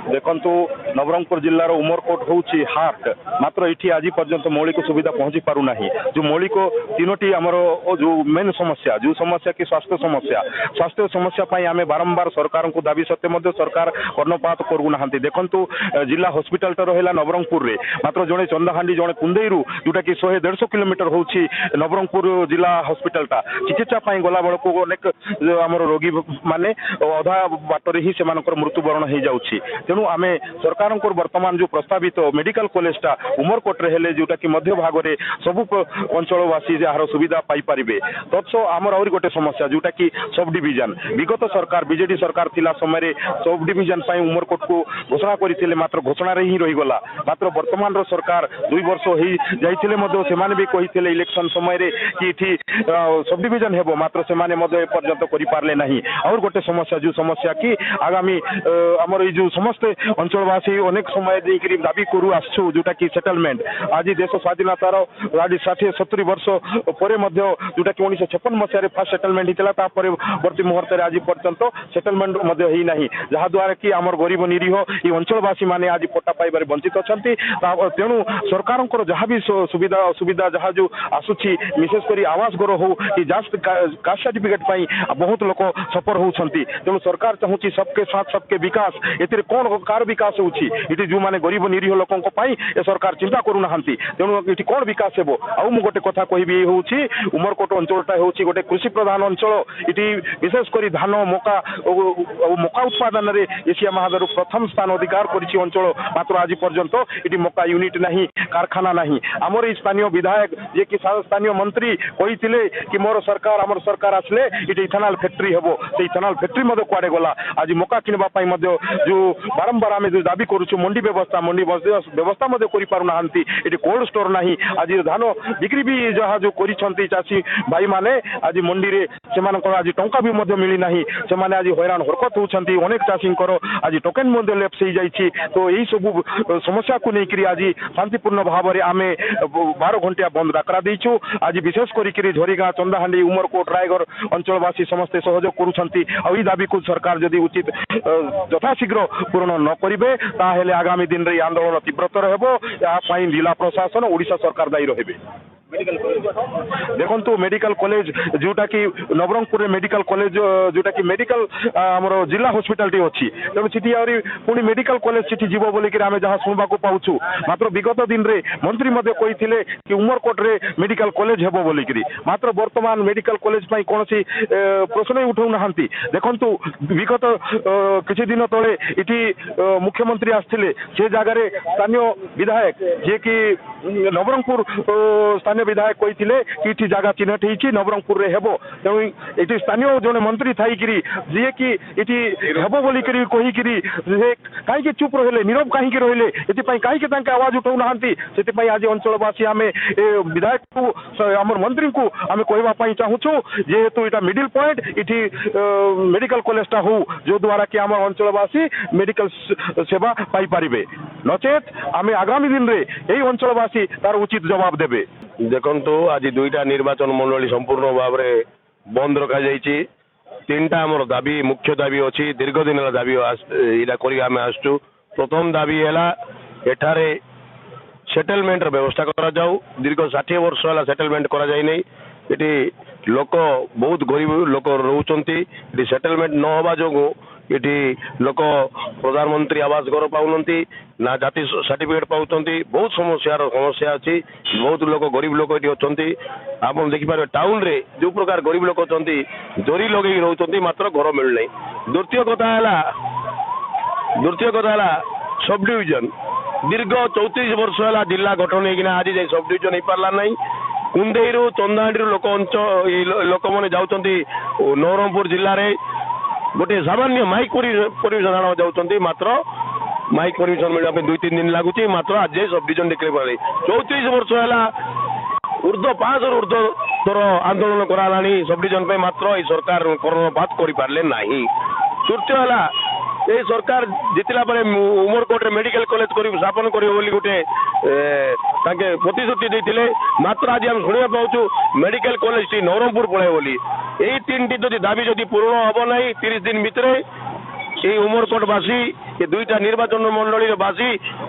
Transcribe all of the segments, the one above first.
देखंतु नवरंगपुर जिल्लार उमरकोट होउची हार्ट मात्र एठी आज पर्यंत मौलिक सुविधा पहुंची पारु नाही। जो मौलिक तीनोटी आमर जो मेन समस्या जो समस्या की स्वास्थ्य समस्या पाई आमे बारंबार सरकार को दाबी सत्ते मध्य सरकार कर्णपात करू नाहंती। देखंतु जिला हॉस्पिटल तो रहला नवरंगपुर रे मात्र जणे चंदाहांडी जणे कुंदेईरू जोटा की 100-150 किलोमीटर होउची नवरंगपुर जिला हॉस्पिटल ता चिकित्सा पाई गला बेलको अनेक आमर रोगी माने अधा बाटरे ही सेमानकर मृत्युवरण हो जाउछि। तेणु आमे सरकार वर्तमान जो प्रस्तावित मेडिकल कॉलेजटा उमरकोट रे हेले जोटा कि मध्य भाग में सबु अंचलवासी जार सुविधा पाई पारिबे। तत्सो आमर और गोटे समस्या जोटा कि सब डिविजन विगत सरकार बीजेडी सरकार थिला समय सब डिविजन पाई उमरकोट को घोषणा करथिले मात्र घोषणा रे ही रही गला। मात्र वर्तमान रो सरकार 2 वर्ष हो जाइथिले मध्य सेमाने भी कहिथिले इलेक्शन समय रे कि इठी सब डिविजन हेबो मात्र सेमाने मध्य पर्यंत करि पारले नाही। और गोटे समस्या जो समस्या कि आगामी आमर जो समस्त अंचलवासी अनेक समय देकर दाबी करू आसछु जोटा कि सेटलमेंट आज देश स्वाधीनतार 60-70 वर्ष पर जोटा कि 1956 मसीह फास्ट सेटलमेंट होता परवर्ती मुहूर्त आज पर्यंत सेटलमेंट ही ना जहाद्वारा कि आमर गरीब निरीह ये अंचलवासी माने आज पट्टा पाइबार वंचित अच्छा। तेणु सरकार जहाँ भी सुविधा असुविधा जहाँ जो आसूची विशेषकर आवास घर हो कि कास्ट सर्टिफिकेट बहुत लोक सफर होती। तेणु सरकार चाहूँगी सबके साथ सबके विकास एतिर कौन कार विकास होची इटी जो माने गरीब निरीह लोकों ए सरकार चिंता करू नाहंती। तेणु इटी कौन विकास हेबो। आउ मु गोटे कथा कहबी होची उमरकोट अंचलटा होची गोटे कृषि प्रधान अंचल। इटी विशेष करी धान मका मका उत्पादन रे एशिया महादेश प्रथम स्थान अधिकार करिछि अंचल। मात्र आज पर्यंत इटी मका यूनिट नहीं कारखाना नहीं। आमर स्थानीय विधायक जे कि स्थानीय मंत्री कहिथिले कि मोर सरकार आमर सरकार आसले इटी इथेनॉल फैक्ट्री हेबो। से इथेनॉल फैक्ट्री मधे कुआडे गला। आज मका किनबा पाई मध्य जो बारंबार आम जो दाबी करुछु मंडी व्यवस्था मध्य करि पारु नाहंती। इटी कोल्ड स्टोर नाही। आज धान बिक्री भी जहाँ जो करिसंती चाषी भाई माने आज मंडी रे सेमानकर आज टंका भी मध्य मिली नाही। सेमाने आज हैरान हरकत होउछंती। अनेक चाषींकर आज टोकन मध्य लेप्स हो जाइछि। तो यही सब समस्या को लेकर आज शांतिपूर्ण भाव में आम 12 घंटिया बंद डाकरा देइछु। आज विशेष करी झोरीगाँ चंदाहांडी उमरकोट रायगढ़ अंचलवासी समस्ते सहयोग करुछंती। आ दाबी को सरकार जदि उचित यथाशीघ्र पूर्ण न करिवे ताहेले आगामी दिन रे आंदोलन तीव्रतर हेबो। या पाई जिला प्रशासन ओडिशा सरकार दायी रहिबे। देखो मेडिकल कॉलेज जोटा कि नवरंगपुर मेडिकल कॉलेज जोटा कि मेडिकल आमर जिला हॉस्पिटल टी अच्छी। तेणु सीटी पुणी मेडिकल कॉलेज सीटी जीव बोलिक आम जहाँ शुणा पाऊँ मात्र विगत दिन रे मंत्री कही कि उमरकोट रे मेडिकल कॉलेज हेबो बोलिक मात्र वर्तमान मेडिकल कॉलेज कौन प्रश्न उठाऊ ना। देखु विगत किसी दिन तले इटी मुख्यमंत्री आसते से जगार स्थानीय विधायक जे कि नवरंगपुर स्थानीय विधायक कही कि जगह चिन्हट होती नवरंगपुर रे हेबो। तेणु ये स्थानीय जड़े मंत्री थी जी कि ये हेबो बोली कहीकि कहीं चुप रहिले नीरव कहीं रहिले ये कहीं आवाज उठाऊ ना। से आज अंचलवासी आम विधायक को आम मंत्री को आम कहवाई चाहूँ जेहेतु यहाँ मिडिल पॉइंट इटी मेडिकल कॉलेजटा हो जो द्वारा कि आम अंचलवासी मेडिकल सेवा पाई पारिबे। नचेत आम आगामी दिन रे यही अंचलवासी तार उचित जवाब देबे। देखंतु आज 2टा निर्वाचन मंडली संपूर्ण भाव में बंद रखा जाइए। 3टा आमर दाबी मुख्य दाबी अच्छी दीर्घ दिन दाबी यहाँ कर आसचु। प्रथम दाबी है एठारे सेटलमेंट व्यवस्था करा जाऊ। दीर्घ 60 वर्ष है सेटलमेंट करा जाय नहीं। ये लोक बहुत गरीब लोक रोचंती। सेटलमेंट न होगा जो ये लोक प्रधानमंत्री आवास घर पाऊँगी ना जाति सर्टिफिकेट पाँच बहुत समस्या अच्छी। बहुत लोग गरीब लोग ये अच्छा आप देखिपारे टाउन रे जो प्रकार गरीब लोग अच्छा जोरी लगे रोच मात्र घर मिलना। द्वितीय कथा है सब डिविजन दीर्घ 34 वर्ष है जिला गठन होना आज जाए सब डिविजन हो पारा ना। कुंदेईरू चंदाहांडी लोक मैंने जाऊँगी नवरंगपुर जिले में गोटे सामान्य माइक परमिशन आना जाऊँगी मात्र माइक परमिशन मिलने 2-3 दिन लगुच मात्र आज सब डिविजन डिक्लेयर 34 वर्ष है ऊर्ध्व 5 ऊर्ध्व थर आंदोलन कराला सब डिविजन मात्र ये सरकार कर्णपात कर पारे ना। तृतीय है ये सरकार जितला उमरकोट मेडिकल कॉलेज स्थापन कर गोटे प्रतिश्रुति देते मात्र आज हम शुणा पाचु मेडिकल कॉलेज टी नवरंगपुर पड़े बोली। यही 3टी दाबी जदि पूर्ण हम ना 30 दिन भितर ये उमरकोटवासी ଏ ଦୁଇଟା ନିର୍ବାଚନ ମଣ୍ଡଳୀର ବାସୀ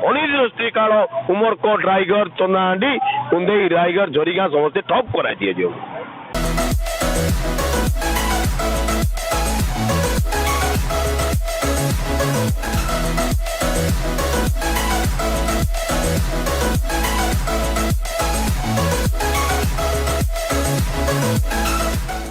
ଅନିର୍ଦ୍ଦିଷ୍ଟ କାଳ ଉମରକୋଟ ରାୟଗଡ଼ ଚନ୍ଦାହାଣ୍ଡି କୁନ୍ଦେଇ ରାୟଗଡ଼ ଝରିଗାଁ ସମସ୍ତେ ଠପ୍ କରାଇ ଦିଆଯିବ।